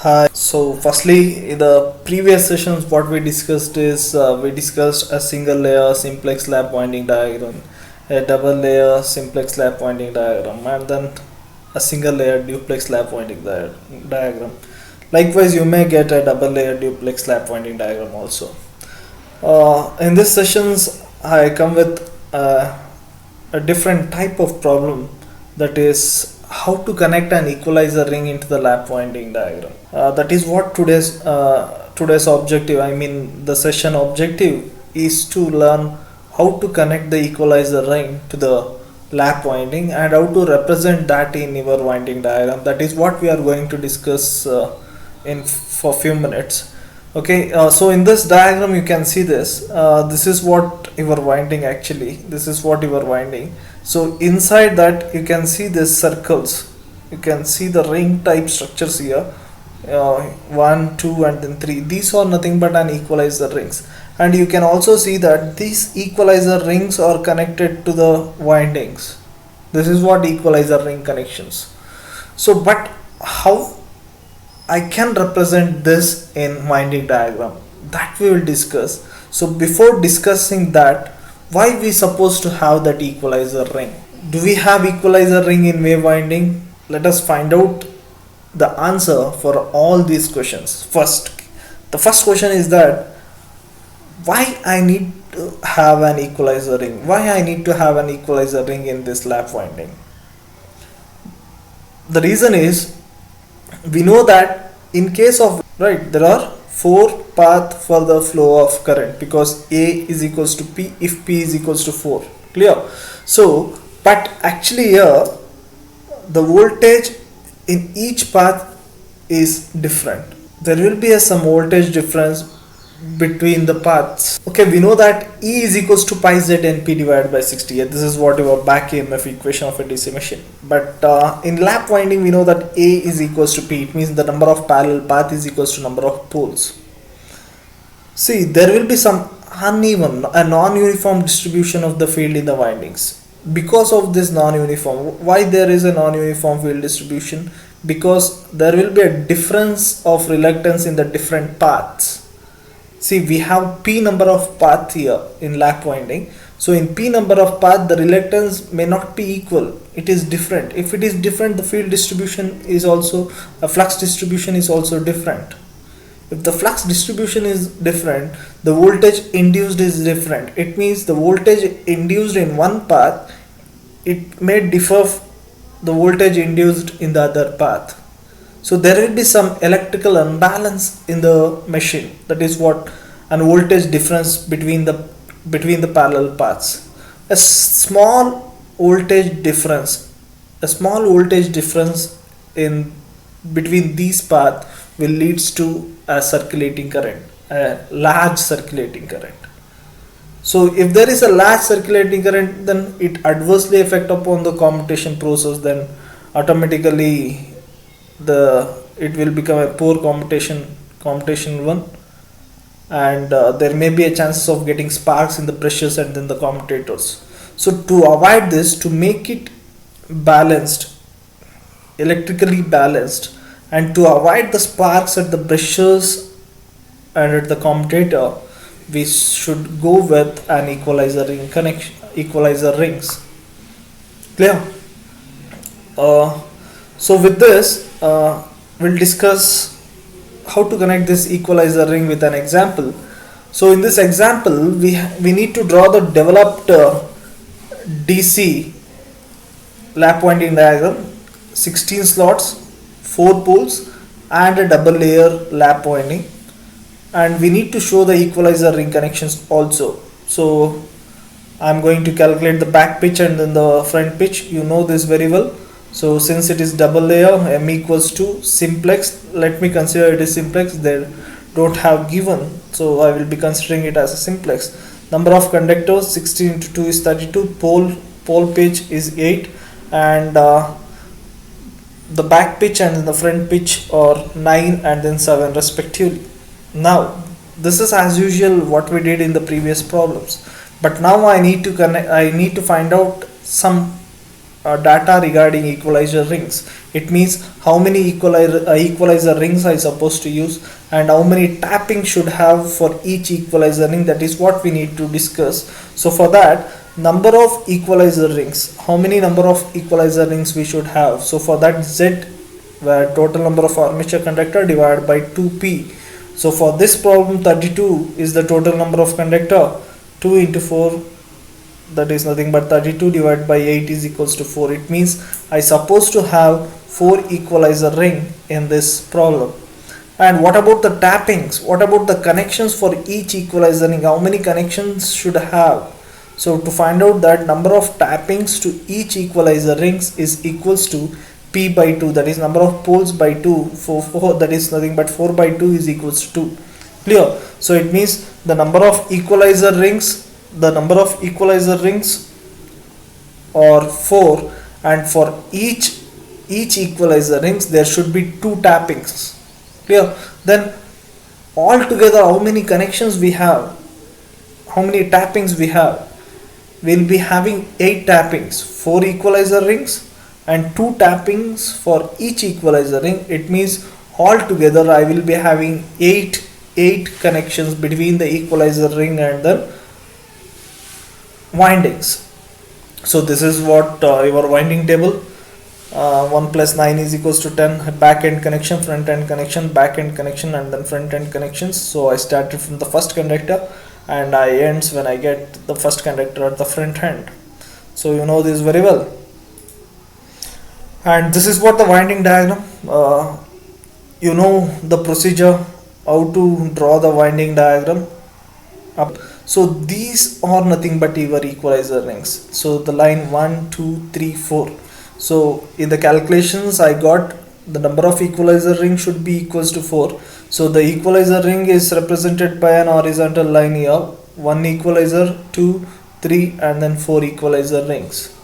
Hi. So, firstly, in the previous sessions, what we discussed is we discussed a single layer simplex lap winding diagram, a double layer simplex lap winding diagram, and then a single layer duplex lap winding diagram. Likewise, you may get a double layer duplex lap winding diagram also. In these sessions, I come with a different type of problem, that is how to connect an equalizer ring into the lap winding diagram. That is what today's objective, I mean the session objective, is to learn how to connect the equalizer ring to the lap winding and how to represent that in your winding diagram. That is what we are going to discuss in for few minutes. Okay, so in this diagram you can see this. This is what you are winding actually. This is what you are winding. So inside that you can see these circles. You can see the ring type structures here. 1, 2 and then 3. These are nothing but an equalizer rings. And you can also see that these equalizer rings are connected to the windings. This is what equalizer ring connections. So but how I can represent this in winding diagram, that we will discuss. So before discussing that, why we supposed to have that equalizer ring? Do we have equalizer ring in wave winding? Let us find out the answer for all these questions. The first question is that why I need to have an equalizer ring? Why I need to have an equalizer ring in this lap winding? The reason is, we know that in case of, right, there are four path for the flow of current, because A is equals to P if P is equals to 4. Clear? So but actually here the voltage in each path is different. There will be some voltage difference between the paths. Okay, we know that E is equals to pi z NP divided by 68. This is what your back EMF equation of a DC machine. But in lap winding we know that A is equals to P. It means the number of parallel path is equals to number of poles. See, there will be some uneven, a non-uniform distribution of the field in the windings. Because of this non-uniform, why there is a non-uniform field distribution? Because there will be a difference of reluctance in the different paths. See, we have P number of path here in lap winding. So in P number of path, the reluctance may not be equal. It is different. If it is different, the field distribution is also, a flux distribution is also different. If the flux distribution is different, the voltage induced is different. It means the voltage induced in one path, it may differ the voltage induced in the other path. So there will be some electrical imbalance in the machine. That is what an voltage difference between the parallel paths. A small voltage difference in between these paths will leads to a circulating current, a large circulating current. So if there is a large circulating current, then it adversely affect upon the commutation process. Then automatically it will become a poor commutation one, and there may be a chances of getting sparks in the brushes and then the commutators. So to avoid this, to make it balanced, electrically balanced, and to avoid the sparks at the brushes and at the commutator, we should go with an equalizer ring connection, equalizer rings. Clear? So with this, we'll discuss how to connect this equalizer ring with an example. So in this example, we need to draw the developed DC lap winding diagram, 16 slots, 4 poles and a double layer lap winding, and we need to show the equalizer ring connections also. So I'm going to calculate the back pitch and then the front pitch. You know this very well. So since it is double layer, M equals to simplex, let me consider it is simplex. They don't have given, so I will be considering it as a simplex. Number of conductors, 16 into 2 is 32. Pole pitch is 8, and the back pitch and the front pitch are 9 and then 7 respectively. Now this is as usual what we did in the previous problems, but now I need to find out some data regarding equalizer rings. It means how many equalizer rings I supposed to use, and how many tapping should have for each equalizer ring. That is what we need to discuss. So for that, number of equalizer rings, how many number of equalizer rings we should have. So for that, Z, where total number of armature conductor divided by 2p. So for this problem, 32 is the total number of conductor. 2 into 4, that is nothing but 32 divided by 8 is equals to 4. It means I supposed to have 4 equalizer ring in this problem. And what about the tappings? What about the connections for each equalizer ring? How many connections should I have? So to find out that, number of tappings to each equalizer rings is equals to p by 2, that is number of poles by 2. For 4, that is nothing but 4 by 2 is equals to 2. Clear? So it means the number of equalizer rings are 4, and for each equalizer rings there should be 2 tappings. Clear? Then altogether how many connections we have, how many tappings we have? We'll be having 8 tappings, 4 equalizer rings and 2 tappings for each equalizer ring. It means altogether I will be having 8 connections between the equalizer ring and the windings. So this is what your winding table. 1 plus 9 is equals to 10. Back end connection, front end connection, back end connection, and then front end connections. So I started from the first conductor and I ends when I get the first conductor at the front end. So you know this very well. And this is what the winding diagram. You know the procedure, how to draw the winding diagram up. So these are nothing but your equalizer rings. So the line 1, 2, 3, 4. So in the calculations I got the number of equalizer ring should be equals to 4. So the equalizer ring is represented by an horizontal line here. 1 equalizer, 2, 3 and then 4 equalizer rings.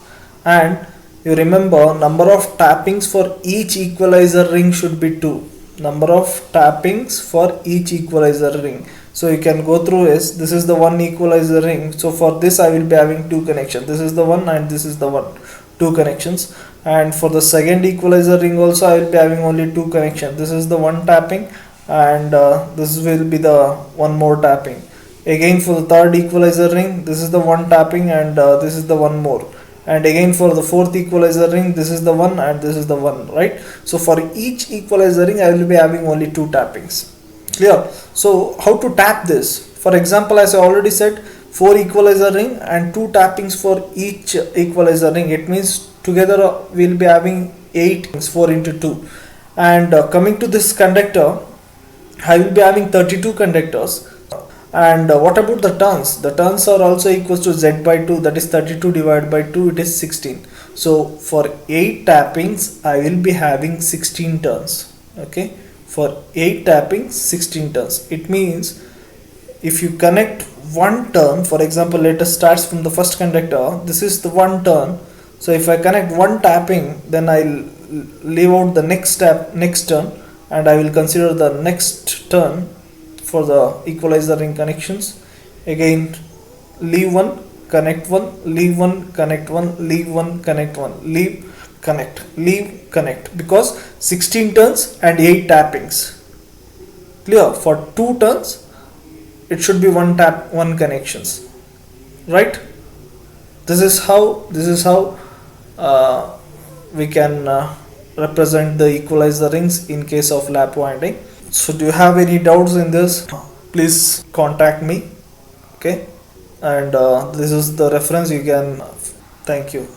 And you remember, number of tappings for each equalizer ring should be 2. Number of tappings for each equalizer ring. So you can go through this is the 1 equalizer ring. So for this I will be having 2 connections. This is the one and this is the one, 2 connections. And for the second equalizer ring also I will be having only 2 connections. This is the one tapping and this will be the one more tapping. Again for the third equalizer ring, this is the one tapping and this is the one more. And again for the fourth equalizer ring, this is the one and this is the one, right? So for each equalizer ring I will be having only 2 tappings. Clear? So how to tap this? For example, as I already said, 4 equalizer ring and 2 tappings for each equalizer ring. It means together we will be having 8, 4 into 2. And coming to this conductor, I will be having 32 conductors. And what about the turns? The turns are also equals to Z by 2, that is 32 divided by 2, it is 16. So for 8 tappings I will be having 16 turns. Okay, for 8 tappings 16 turns. It means if you connect one turn, for example let us start from the first conductor, this is the one turn. So if I connect one tapping, then I'll leave out the next turn and I will consider the next turn for the equalizer ring connections. Again leave one, connect one, leave one, connect one, leave one, connect one, leave, connect, leave, connect, because 16 turns and 8 tappings. Clear? For 2 turns it should be 1 tap, 1 connections, right? This is how we can represent the equalizer rings in case of lap winding. So do you have any doubts in this? Please contact me. Okay, and this is the reference you can. Thank you.